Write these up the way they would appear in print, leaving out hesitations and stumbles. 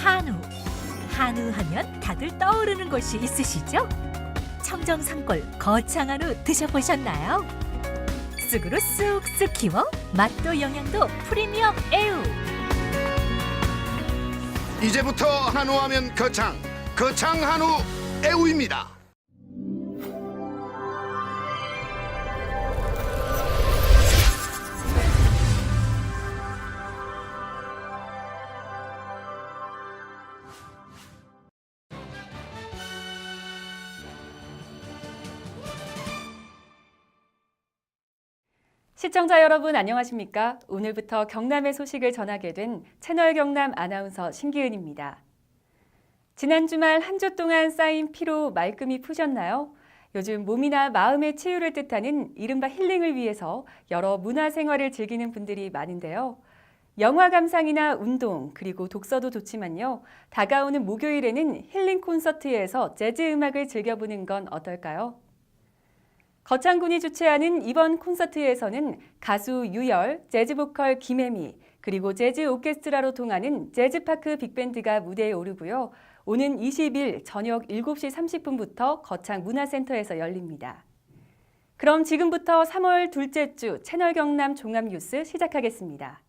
한우. 한우 하면 다들 떠오르는 곳이 있으시죠? 청정산골 거창한우 드셔보셨나요? 쑥으로 쑥쑥 키워 맛도 영양도 프리미엄 애우. 이제부터 한우하면 거창 한우 애우입니다. 시청자 여러분 안녕하십니까? 오늘부터 경남의 소식을 전하게 된 채널 경남 아나운서 신기은입니다. 지난 주말 한 주 동안 쌓인 피로 말끔히 푸셨나요? 요즘 몸이나 마음의 치유를 뜻하는 이른바 힐링을 위해서 여러 문화생활을 즐기는 분들이 많은데요. 영화 감상이나 운동 그리고 독서도 좋지만요. 다가오는 목요일에는 힐링 콘서트에서 재즈 음악을 즐겨보는 건 어떨까요? 거창군이 주최하는 이번 콘서트에서는 가수 유열, 재즈보컬 김혜미, 그리고 재즈 오케스트라로 통하는 재즈파크 빅밴드가 무대에 오르고요. 오는 20일 저녁 7시 30분부터 거창문화센터에서 열립니다. 그럼 지금부터 3월 둘째 주 채널 경남 종합뉴스 시작하겠습니다.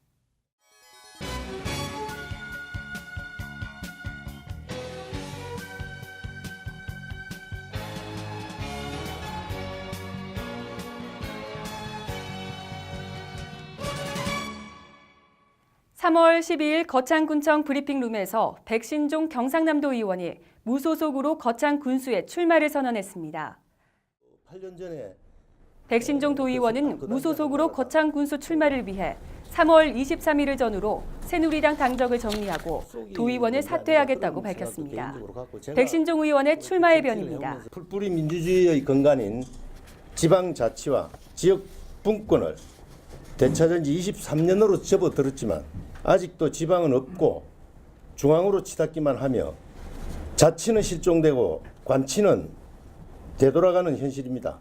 (3월 12일) 거창군청 브리핑룸에서 백신종 경상남도 의원이 무소속으로 거창군수에 출마를 선언했습니다. 8년 전에 백신종 도의원은 무소속으로 거창군수 출마를 위해 3월 23일을 전후로 새누리당 당적을 정리하고 도의원을 사퇴하겠다고 밝혔습니다. 백신종 의원의 출마의 변입니다. 풀뿌리 민주주의의 근간인 지방자치와 지역 분권을 되찾은 지 23년으로 접어들었지만 아직도 지방은 없고 중앙으로 치닫기만 하며 자치는 실종되고 관치는 되돌아가는 현실입니다.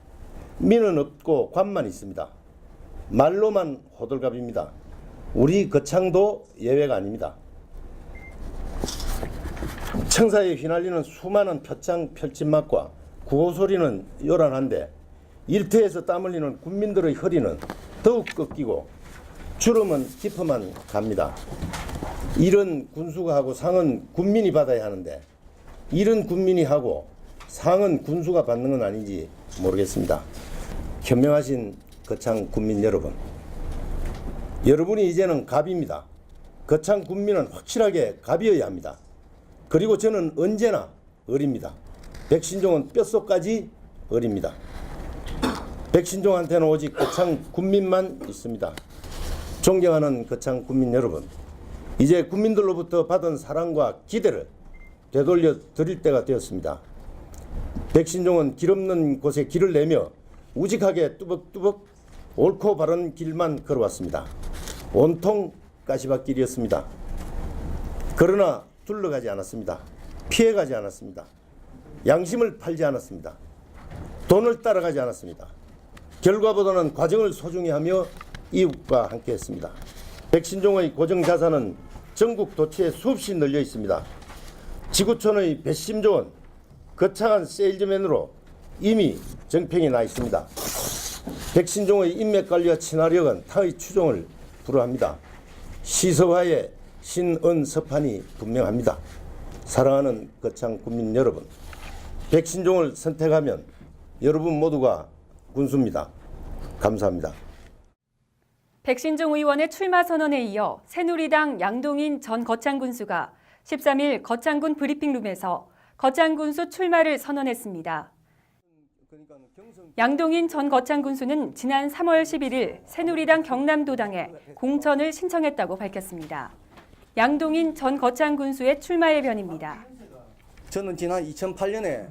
민은 없고 관만 있습니다. 말로만 호들갑입니다. 우리 거창도 예외가 아닙니다. 청사에 휘날리는 수많은 표창 펼침막과 구호소리는 요란한데 일터에서 땀 흘리는 군민들의 허리는 더욱 꺾이고 주름은 깊어만 갑니다. 일은 군수가 하고 상은 군민이 받아야 하는데 일은 군민이 하고 상은 군수가 받는 건 아닌지 모르겠습니다. 현명하신 거창 군민 여러분, 여러분이 이제는 갑입니다. 거창 군민은 확실하게 갑이어야 합니다. 그리고 저는 언제나 어립니다. 백신종은 뼛속까지 어립니다. 백신종한테는 오직 거창 군민만 있습니다. 존경하는 거창 군민 여러분, 이제 국민들로부터 받은 사랑과 기대를 되돌려 드릴 때가 되었습니다. 백신종은 길 없는 곳에 길을 내며 우직하게 뚜벅뚜벅 옳고 바른 길만 걸어왔습니다. 온통 가시밭길이었습니다. 그러나 둘러가지 않았습니다. 피해가지 않았습니다. 양심을 팔지 않았습니다. 돈을 따라가지 않았습니다. 결과보다는 과정을 소중히 하며 이웃과 함께했습니다. 백신종의 고정자산은 전국 도처에 수없이 널려 있습니다. 지구촌의 배심조원, 거창한 세일즈맨으로 이미 정평이 나 있습니다. 백신종의 인맥관리와 친화력은 타의 추종을 불허합니다. 시서화의 신언서판이 분명합니다. 사랑하는 거창 국민 여러분, 백신종을 선택하면 여러분 모두가 군수입니다. 감사합니다. 백신종 의원의 출마 선언에 이어 새누리당 양동인 전 거창군수가 13일 거창군 브리핑룸에서 거창군수 출마를 선언했습니다. 양동인 전 거창군수는 지난 3월 11일 새누리당 경남도당에 공천을 신청했다고 밝혔습니다. 양동인 전 거창군수의 출마의 변입니다. 저는 지난 2008년에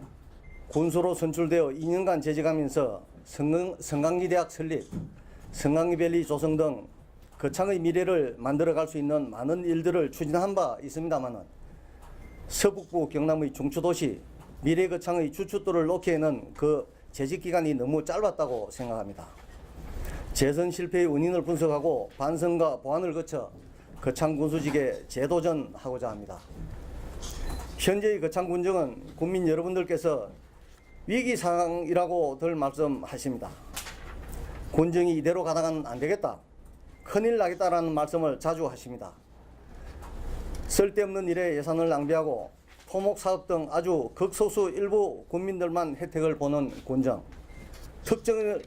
군수로 선출되어 2년간 재직하면서 성강리대학 설립, 성강리밸리 조성 등 거창의 미래를 만들어갈 수 있는 많은 일들을 추진한 바 있습니다만 서북부 경남의 중추도시 미래거창의 주춧돌을 놓기에는 그 재직기간이 너무 짧았다고 생각합니다. 재선 실패의 원인을 분석하고 반성과 보완을 거쳐 거창군수직에 재도전하고자 합니다. 현재의 거창 군정은 국민 여러분들께서 위기 상황이라고들 말씀하십니다. 군정이 이대로 가다가는 안 되겠다, 큰일 나겠다라는 말씀을 자주 하십니다. 쓸데없는 일에 예산을 낭비하고 토목 사업 등 아주 극소수 일부 국민들만 혜택을 보는 군정,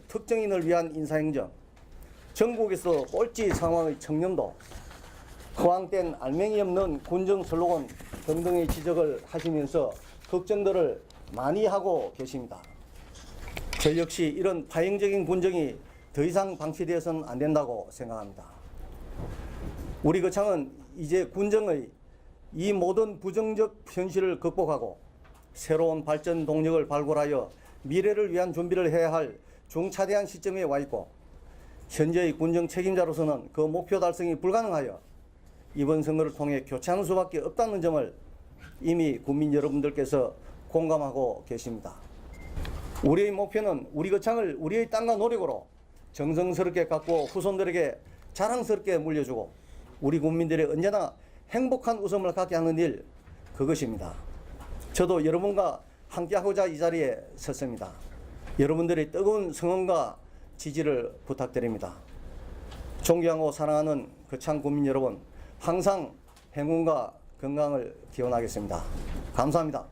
특정인을 위한 인사행정, 전국에서 꼴찌 상황의 청렴도, 허황된 알맹이 없는 군정 슬로건 등등의 지적을 하시면서 걱정들을 많이 하고 계십니다. 저 역시 이런 파행적인 군정이 더 이상 방치되어서는 안 된다고 생각합니다. 우리 거창은 이제 군정의 이 모든 부정적 현실을 극복하고 새로운 발전 동력을 발굴하여 미래를 위한 준비를 해야 할 중차대한 시점에 와 있고, 현재의 군정 책임자로서는 그 목표 달성이 불가능하여 이번 선거를 통해 교체하는 수밖에 없다는 점을 이미 국민 여러분들께서 공감하고 계십니다. 우리의 목표는 우리 거창을 우리의 땅과 노력으로 정성스럽게 갖고 후손들에게 자랑스럽게 물려주고 우리 국민들이 언제나 행복한 웃음을 갖게 하는 일, 그것입니다. 저도 여러분과 함께하고자 이 자리에 섰습니다. 여러분들의 뜨거운 성원과 지지를 부탁드립니다. 존경하고 사랑하는 거창 국민 여러분, 항상 행운과 건강을 기원하겠습니다. 감사합니다.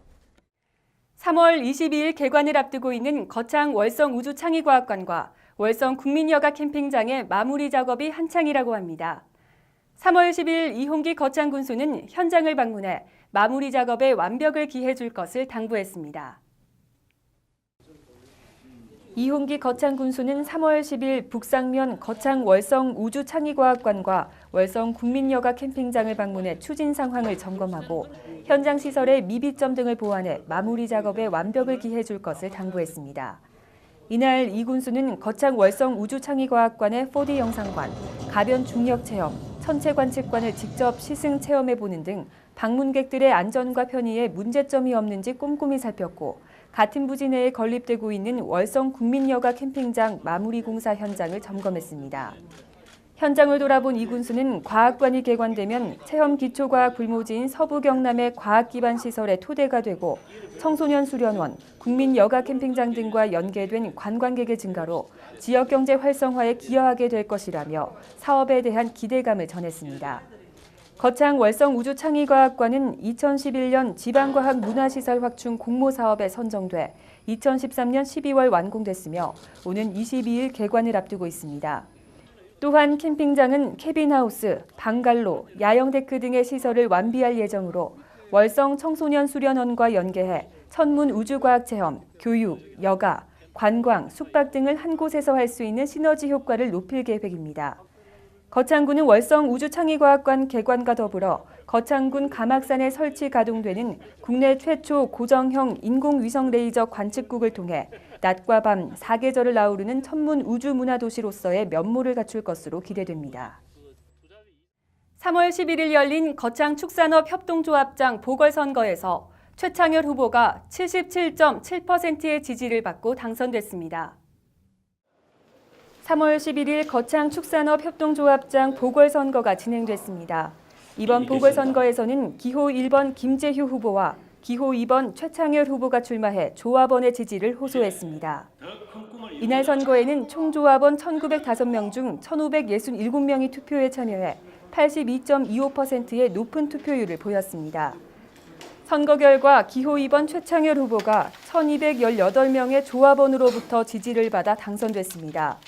3월 22일 개관을 앞두고 있는 거창 월성 우주창의과학관과 월성 국민여가 캠핑장의 마무리 작업이 한창이라고 합니다. 3월 10일 이홍기 거창 군수는 현장을 방문해 마무리 작업에 완벽을 기해 줄 것을 당부했습니다. 이홍기 거창 군수는 3월 10일 북상면 거창 월성 우주창의과학관과 월성 국민여가 캠핑장을 방문해 추진 상황을 점검하고 현장 시설의 미비점 등을 보완해 마무리 작업에 완벽을 기해 줄 것을 당부했습니다. 이날 이 군수는 거창 월성 우주창의과학관의 4D 영상관, 가변 중력 체험, 천체 관측관을 직접 시승 체험해보는 등 방문객들의 안전과 편의에 문제점이 없는지 꼼꼼히 살폈고, 같은 부지 내에 건립되고 있는 월성 국민여가 캠핑장 마무리 공사 현장을 점검했습니다. 현장을 돌아본 이 군수는 과학관이 개관되면 체험 기초과학 불모지인 서부 경남의 과학 기반 시설의 토대가 되고 청소년 수련원, 국민여가 캠핑장 등과 연계된 관광객의 증가로 지역 경제 활성화에 기여하게 될 것이라며 사업에 대한 기대감을 전했습니다. 거창 월성 우주창의과학관은 2011년 지방과학 문화시설 확충 공모사업에 선정돼 2013년 12월 완공됐으며 오는 22일 개관을 앞두고 있습니다. 또한 캠핑장은 캐빈하우스, 방갈로, 야영데크 등의 시설을 완비할 예정으로 월성 청소년 수련원과 연계해 천문 우주과학체험, 교육, 여가, 관광, 숙박 등을 한 곳에서 할 수 있는 시너지 효과를 높일 계획입니다. 거창군은 월성 우주창의과학관 개관과 더불어 거창군 가막산에 설치 가동되는 국내 최초 고정형 인공위성 레이저 관측국을 통해 낮과 밤 4계절을 아우르는 천문 우주문화도시로서의 면모를 갖출 것으로 기대됩니다. 3월 11일 열린 거창 축산업 협동조합장 보궐선거에서 최창열 후보가 77.7%의 지지를 받고 당선됐습니다. 3월 11일 거창 축산업 협동조합장 보궐선거가 진행됐습니다. 이번 보궐선거에서는 기호 1번 김재휴 후보와 기호 2번 최창열 후보가 출마해 조합원의 지지를 호소했습니다. 이날 선거에는 총 조합원 1,905명 중 1,567명이 투표에 참여해 82.25%의 높은 투표율을 보였습니다. 선거 결과 기호 2번 최창열 후보가 1,218명의 조합원으로부터 지지를 받아 당선됐습니다.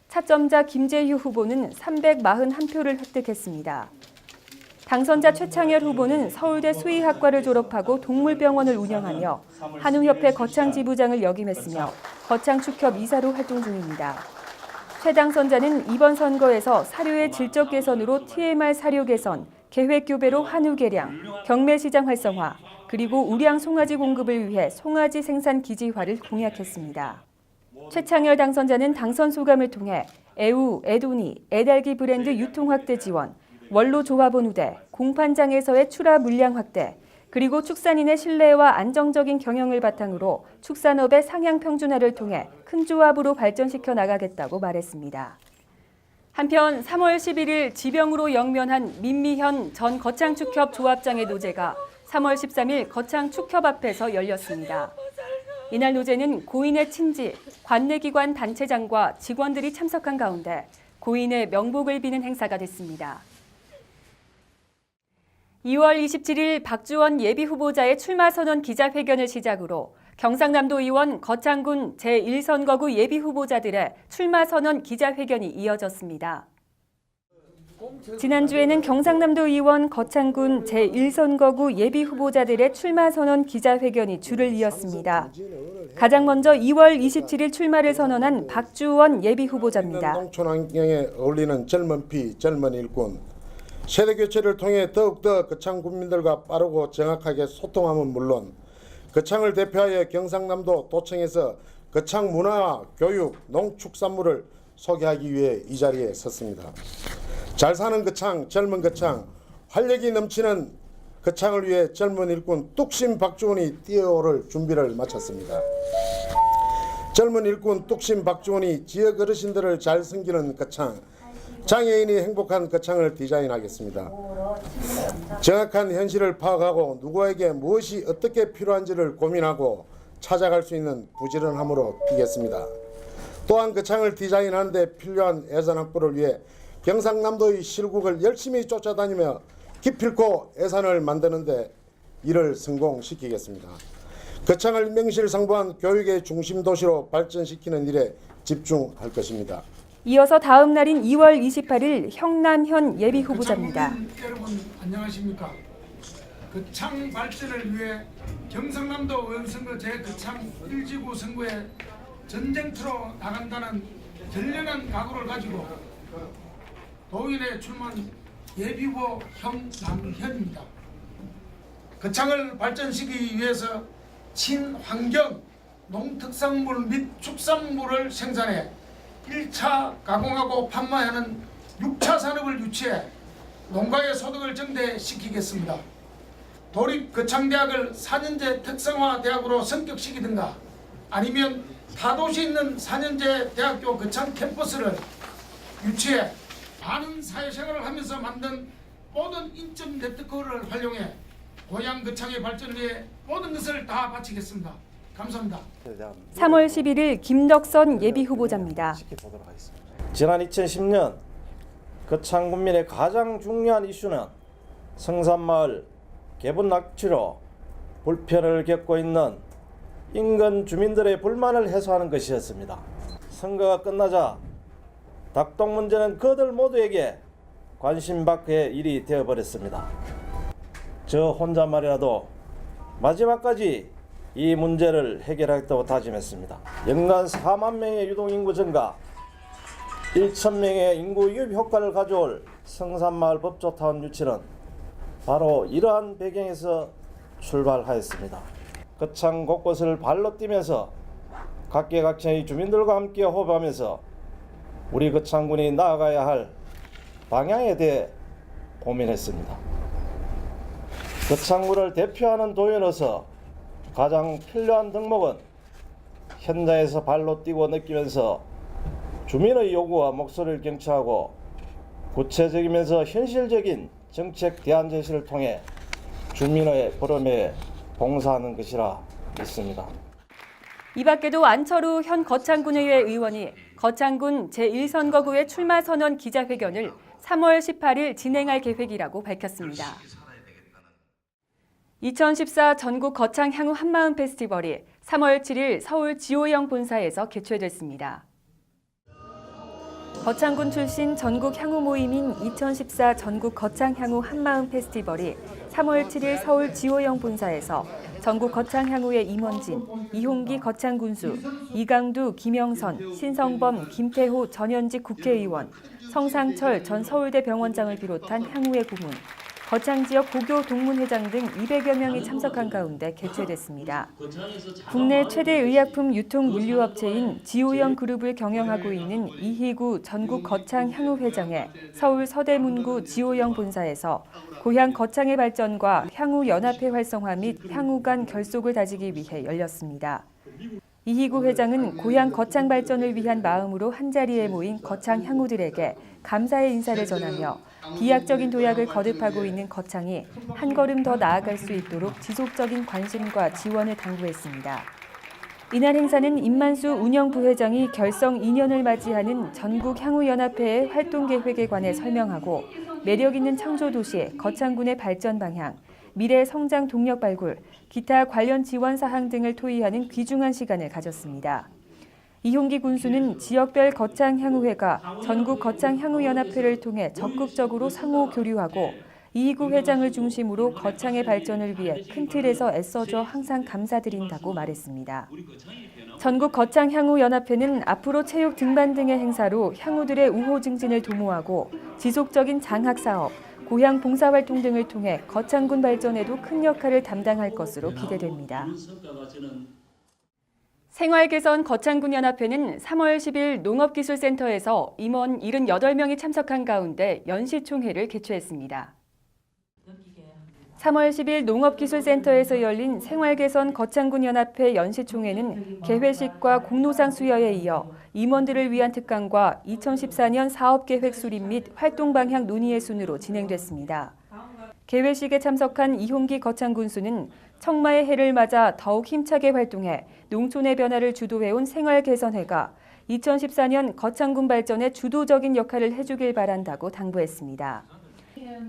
차점자 김재휴 후보는 341표를 획득했습니다. 당선자 최창열 후보는 서울대 수의학과를 졸업하고 동물병원을 운영하며 한우협회 거창지부장을 역임했으며 거창축협 이사로 활동 중입니다. 최 당선자는 이번 선거에서 사료의 질적 개선으로 TMR 사료 개선, 계획 교배로 한우 개량, 경매시장 활성화, 그리고 우량 송아지 공급을 위해 송아지 생산 기지화를 공약했습니다. 최창열 당선자는 당선 소감을 통해 애우, 애도니, 애달기 브랜드 유통 확대 지원, 원로 조합원 우대, 공판장에서의 출하 물량 확대, 그리고 축산인의 신뢰와 안정적인 경영을 바탕으로 축산업의 상향 평준화를 통해 큰 조합으로 발전시켜 나가겠다고 말했습니다. 한편 3월 11일 지병으로 영면한 민미현 전 거창축협 조합장의 노제가 3월 13일 거창 축협 앞에서 열렸습니다. 이날 노제는 고인의 친지, 관내기관 단체장과 직원들이 참석한 가운데 고인의 명복을 비는 행사가 됐습니다. 2월 27일 박주원 예비후보자의 출마선언 기자회견을 시작으로 경상남도 의원 거창군 제1선거구 예비후보자들의 출마선언 기자회견이 이어졌습니다. 지난주에는 경상남도 의원 거창군 제1선거구 예비후보자들의 출마선언 기자회견이 줄을 이었습니다. 가장 먼저 2월 27일 출마를 선언한 박주원 예비후보자입니다. 농촌 환경에 어울리는 젊은 피, 젊은 일꾼. 세대 교체를 통해 더욱더 거창 군민들과 빠르고 정확하게 소통함은 물론 거창을 대표하여 경상남도 도청에서 거창 문화와 교육, 농축산물을 소개하기 위해 이 자리에 섰습니다. 잘 사는 거창, 젊은 거창, 활력이 넘치는 거창을 위해 젊은 일꾼 뚝심 박주원이 뛰어오를 준비를 마쳤습니다. 젊은 일꾼 뚝심 박주원이 지역 어르신들을 잘 섬기는 거창, 장애인이 행복한 거창을 디자인하겠습니다. 정확한 현실을 파악하고 누구에게 무엇이 어떻게 필요한지를 고민하고 찾아갈 수 있는 부지런함으로 뛰겠습니다. 또한 거창을 디자인하는 데 필요한 예산 확보를 위해 경상남도의 실국을 열심히 쫓아다니며 기필코 예산을 만드는 데 이를 성공시키겠습니다. 거창을 명실상부한 교육의 중심 도시로 발전시키는 일에 집중할 것입니다. 이어서 다음 날인 2월 28일 형남현 예비후보자입니다. 여러분 안녕하십니까? 거창 발전을 위해 경상남도 의원선거 제 거창 1지구 선거에 전쟁터로 나간다는 결연한 각오를 가지고 도의원에 출마한 예비후보 형남현입니다. 거창을 발전시키기 위해서 친환경 농특산물 및 축산물을 생산해 1차 가공하고 판매하는 6차 산업을 유치해 농가의 소득을 증대시키겠습니다. 도립 거창대학을 4년제 특성화 대학으로 성격시키든가 아니면 타도시 있는 4년제 대학교 거창 캠퍼스를 유치해 많은 사회생활을 하면서 만든 모든 인적 네트워크를 활용해 고향 거창의 발전을 위해 모든 것을 다 바치겠습니다. 감사합니다. 3월 11일 김덕선 예비후보자입니다. 지난 2010년 거창 군민의 가장 중요한 이슈는 성산마을 개분 낙취로 불편을 겪고 있는 인근 주민들의 불만을 해소하는 것이었습니다. 선거가 끝나자 닭똥 문제는 그들 모두에게 관심 밖의 일이 되어버렸습니다. 저 혼자말이라도 마지막까지 이 문제를 해결하겠다고 다짐했습니다. 연간 4만 명의 유동인구 증가, 1,000명의 인구 유입 효과를 가져올 성산마을 법조타운 유치는 바로 이러한 배경에서 출발하였습니다. 거창 곳곳을 발로 뛰면서 각계각층의 주민들과 함께 호흡하면서 우리 거창군이 나아가야 할 방향에 대해 고민했습니다. 거창군을 대표하는 도의원으로서 가장 필요한 덕목은 현장에서 발로 뛰고 느끼면서 주민의 요구와 목소리를 경청하고 구체적이면서 현실적인 정책 대안 제시를 통해 주민의 보람에 봉사하는 것이라 믿습니다. 이 밖에도 안철우 현 거창군의회 의원이 거창군 제1선거구의 출마 선언 기자회견을 3월 18일 진행할 계획이라고 밝혔습니다. 2014 전국 거창 향후 한마음 페스티벌이 3월 7일 서울 지호영 본사에서 개최됐습니다. 거창군 출신 전국 향후 모임인 2014 전국 거창 향후 한마음 페스티벌이 3월 7일 서울 지호영 본사에서 전국 거창 향후의 임원진, 이홍기 거창군수, 이강두, 김영선, 신성범, 김태호 전현직 국회의원, 성상철 전 서울대 병원장을 비롯한 향후의 고문, 거창 지역 고교 동문회장 등 200여 명이 참석한 가운데 개최됐습니다. 국내 최대 의약품 유통 물류업체인 지호영 그룹을 경영하고 있는 이희구 전국 거창 향후 회장의 서울 서대문구 지호영 본사에서 고향 거창의 발전과 향후 연합회 활성화 및 향후 간 결속을 다지기 위해 열렸습니다. 이희구 회장은 고향 거창 발전을 위한 마음으로 한자리에 모인 거창 향후들에게 감사의 인사를 전하며 비약적인 도약을 거듭하고 있는 거창이 한 걸음 더 나아갈 수 있도록 지속적인 관심과 지원을 당부했습니다. 이날 행사는 임만수 운영부회장이 결성 2년을 맞이하는 전국향후연합회의 활동 계획에 관해 설명하고 매력 있는 창조도시 거창군의 발전 방향, 미래 성장 동력 발굴, 기타 관련 지원 사항 등을 토의하는 귀중한 시간을 가졌습니다. 이홍기 군수는 지역별 거창향후회가 전국 거창향후연합회를 통해 적극적으로 상호 교류하고 이희구 회장을 중심으로 거창의 발전을 위해 큰 틀에서 애써줘 항상 감사드린다고 말했습니다. 전국 거창향후연합회는 앞으로 체육 등반 등의 행사로 향후들의 우호 증진을 도모하고 지속적인 장학사업, 고향 봉사활동 등을 통해 거창군 발전에도 큰 역할을 담당할 것으로 기대됩니다. 생활개선 거창군연합회는 3월 10일 농업기술센터에서 임원 78명이 참석한 가운데 연시총회를 개최했습니다. 3월 10일 농업기술센터에서 열린 생활개선 거창군연합회 연시총회는 개회식과 공로상 수여에 이어 임원들을 위한 특강과 2014년 사업계획 수립 및 활동방향 논의의 순으로 진행됐습니다. 개회식에 참석한 이홍기 거창군수는 청마의 해를 맞아 더욱 힘차게 활동해 농촌의 변화를 주도해온 생활개선회가 2014년 거창군 발전에 주도적인 역할을 해주길 바란다고 당부했습니다.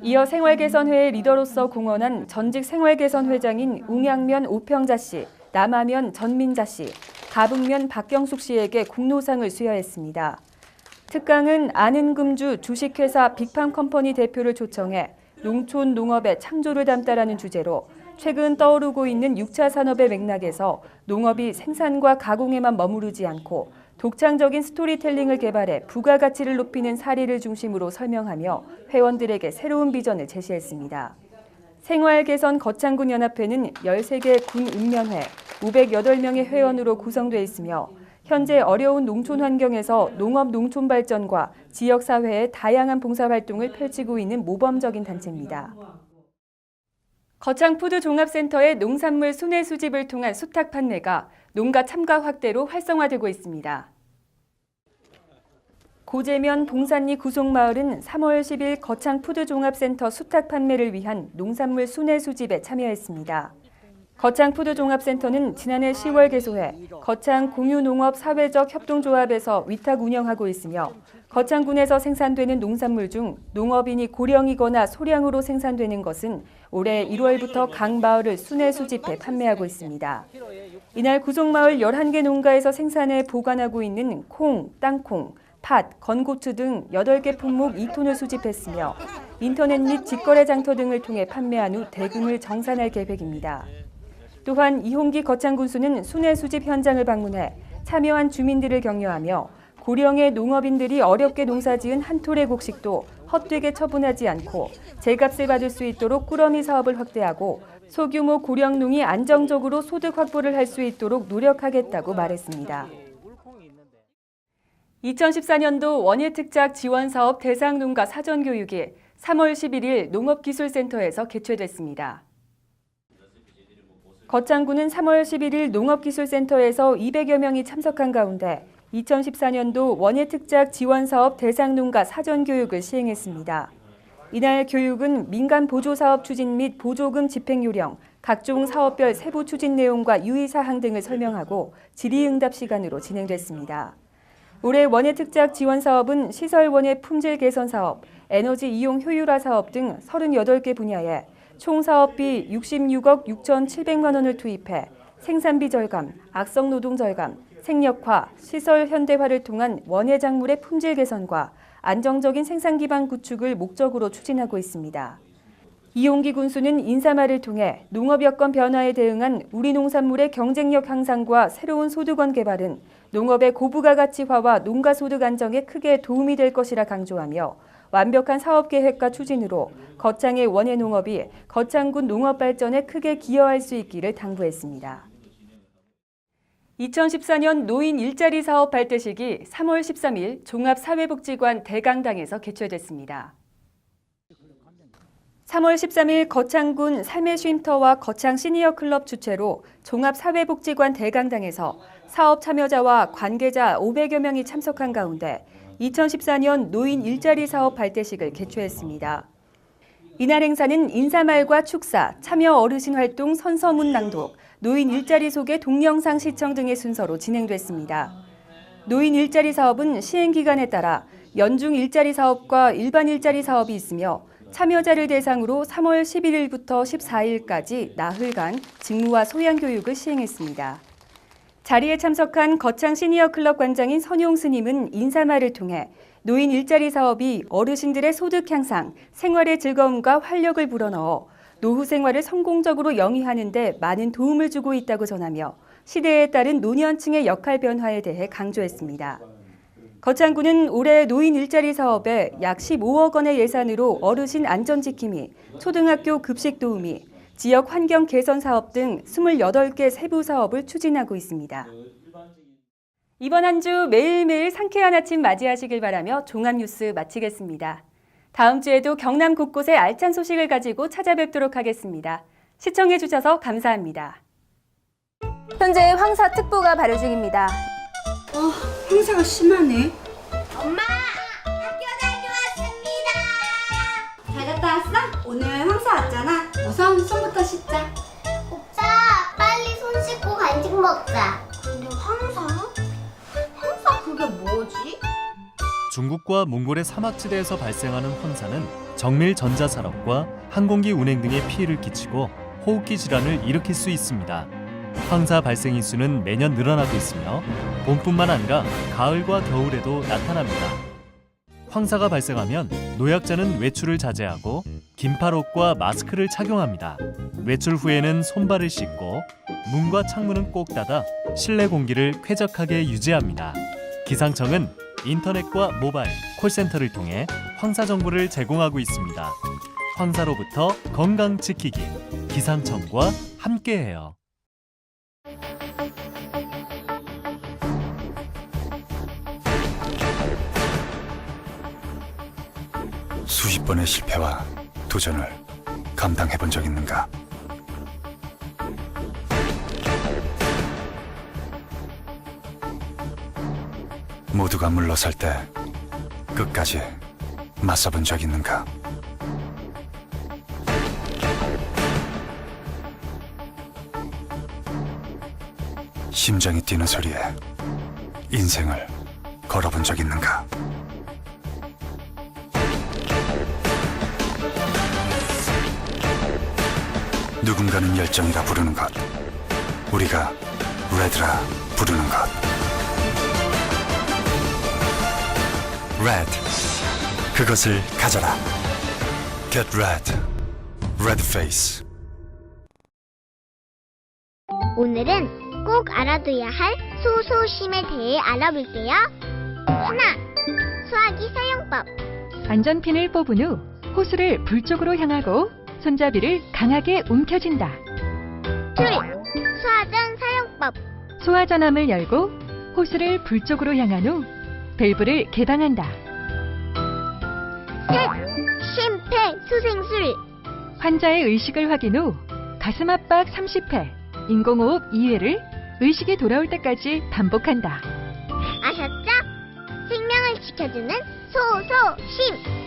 이어 생활개선회의 리더로서 공헌한 전직 생활개선회장인 웅양면 오평자 씨, 남하면 전민자 씨, 가북면 박경숙 씨에게 공로상을 수여했습니다. 특강은 아는금주 주식회사 빅팜컴퍼니 대표를 초청해 농촌 농업의 창조를 담다라는 주제로 최근 떠오르고 있는 6차 산업의 맥락에서 농업이 생산과 가공에만 머무르지 않고 독창적인 스토리텔링을 개발해 부가가치를 높이는 사례를 중심으로 설명하며 회원들에게 새로운 비전을 제시했습니다. 생활개선 거창군연합회는 13개 군 읍면회, 508명의 회원으로 구성되어 있으며 현재 어려운 농촌 환경에서 농업 농촌 발전과 지역사회의 다양한 봉사활동을 펼치고 있는 모범적인 단체입니다. 거창푸드종합센터의 농산물 순회 수집을 통한 수탁 판매가 농가 참가 확대로 활성화되고 있습니다. 고재면 봉산리 구송마을은 3월 10일 거창푸드종합센터 수탁 판매를 위한 농산물 순회 수집에 참여했습니다. 거창푸드종합센터는 지난해 10월 개소해 거창공유농업 사회적 협동조합에서 위탁 운영하고 있으며 거창군에서 생산되는 농산물 중 농업인이 고령이거나 소량으로 생산되는 것은 올해 1월부터 각 마을을 순회 수집해 판매하고 있습니다. 이날 구송마을 11개 농가에서 생산해 보관하고 있는 콩, 땅콩, 팥, 건고추 등 8개 품목 2톤을 수집했으며 인터넷 및 직거래 장터 등을 통해 판매한 후 대금을 정산할 계획입니다. 또한 이홍기 거창군수는 순회 수집 현장을 방문해 참여한 주민들을 격려하며 고령의 농업인들이 어렵게 농사지은 한 톨의 곡식도 헛되게 처분하지 않고 제값을 받을 수 있도록 꾸러미 사업을 확대하고 소규모 고령농이 안정적으로 소득 확보를 할 수 있도록 노력하겠다고 말했습니다. 2014년도 원예특작 지원사업 대상농가 사전교육이 3월 11일 농업기술센터에서 개최됐습니다. 거창군은 3월 11일 농업기술센터에서 200여 명이 참석한 가운데 2014년도 원예특작 지원사업 대상농가 사전교육을 시행했습니다. 이날 교육은 민간 보조사업 추진 및 보조금 집행 요령, 각종 사업별 세부 추진 내용과 유의사항 등을 설명하고 질의응답 시간으로 진행됐습니다. 올해 원예특작 지원사업은 시설원예 품질 개선 사업, 에너지 이용 효율화 사업 등 38개 분야에 총 사업비 66억 6,700만 원을 투입해 생산비 절감, 악성 노동 절감, 생력화, 시설 현대화를 통한 원예 작물의 품질 개선과 안정적인 생산 기반 구축을 목적으로 추진하고 있습니다. 이용기 군수는 인사말을 통해 농업 여건 변화에 대응한 우리 농산물의 경쟁력 향상과 새로운 소득원 개발은 농업의 고부가 가치화와 농가 소득 안정에 크게 도움이 될 것이라 강조하며 완벽한 사업 계획과 추진으로 거창의 원예 농업이 거창군 농업 발전에 크게 기여할 수 있기를 당부했습니다. 2014년 노인 일자리 사업 발대식이 3월 13일 종합사회복지관 대강당에서 개최됐습니다. 3월 13일 거창군 삶의 쉼터와 거창 시니어 클럽 주최로 종합사회복지관 대강당에서 사업 참여자와 관계자 500여 명이 참석한 가운데 2014년 노인 일자리 사업 발대식을 개최했습니다. 이날 행사는 인사말과 축사, 참여 어르신 활동 선서문 낭독, 노인 일자리 소개 동영상 시청 등의 순서로 진행됐습니다. 노인 일자리 사업은 시행기간에 따라 연중 일자리 사업과 일반 일자리 사업이 있으며 참여자를 대상으로 3월 11일부터 14일까지 나흘간 직무와 소양 교육을 시행했습니다. 자리에 참석한 거창 시니어 클럽 관장인 선용 스님은 인사말을 통해 노인 일자리 사업이 어르신들의 소득 향상, 생활의 즐거움과 활력을 불어넣어 노후 생활을 성공적으로 영위하는 데 많은 도움을 주고 있다고 전하며 시대에 따른 노년층의 역할 변화에 대해 강조했습니다. 거창군은 올해 노인 일자리 사업에 약 15억 원의 예산으로 어르신 안전지킴이, 초등학교 급식 도우미, 지역 환경 개선 사업 등 28개 세부 사업을 추진하고 있습니다. 이번 한 주 매일매일 상쾌한 아침 맞이하시길 바라며 종합뉴스 마치겠습니다. 다음 주에도 경남 곳곳의 알찬 소식을 가지고 찾아뵙도록 하겠습니다. 시청해주셔서 감사합니다. 현재 황사특보가 발효 중입니다. 황사가 심하네. 엄마, 학교 다녀왔습니다. 잘 갔다 왔어? 오늘 황사 왔잖아. 우선 손부터 씻자. 오빠, 빨리 손 씻고 간식 먹자. 근데 황사? 황사 그게 뭐지? 중국과 몽골의 사막지대에서 발생하는 황사는 정밀 전자산업과 항공기 운행 등에 피해를 끼치고 호흡기 질환을 일으킬 수 있습니다. 황사 발생 일수는 매년 늘어나고 있으며 봄뿐만 아니라 가을과 겨울에도 나타납니다. 황사가 발생하면 노약자는 외출을 자제하고 긴팔옷과 마스크를 착용합니다. 외출 후에는 손발을 씻고 문과 창문은 꼭 닫아 실내 공기를 쾌적하게 유지합니다. 기상청은 인터넷과 모바일, 콜센터를 통해 황사 정보를 제공하고 있습니다. 황사로부터 건강 지키기, 기상청과 함께해요. 수십 번의 실패와 도전을 감당해본 적 있는가? 모두가 물러설 때 끝까지 맞서본 적 있는가? 심장이 뛰는 소리에 인생을 걸어본 적 있는가? 누군가는 열정이라 부르는 것, 우리가 레드라 부르는 것. 레드, 그것을 가져라. Get red, red face. 오늘은 꼭 알아둬야 할 소소심에 대해 알아볼게요. 하나, 수화기 사용법. 안전핀을 뽑은 후 호스를 불 쪽으로 향하고 손잡이를 강하게 움켜쥔다. 둘, 소화전 사용법. 소화전함을 열고 호스를 불 쪽으로 향한 후 밸브를 개방한다. 셋, 심폐소생술. 환자의 의식을 확인 후 가슴 압박 30회, 인공호흡 2회를 의식이 돌아올 때까지 반복한다. 아셨죠? 생명을 지켜주는 소소심.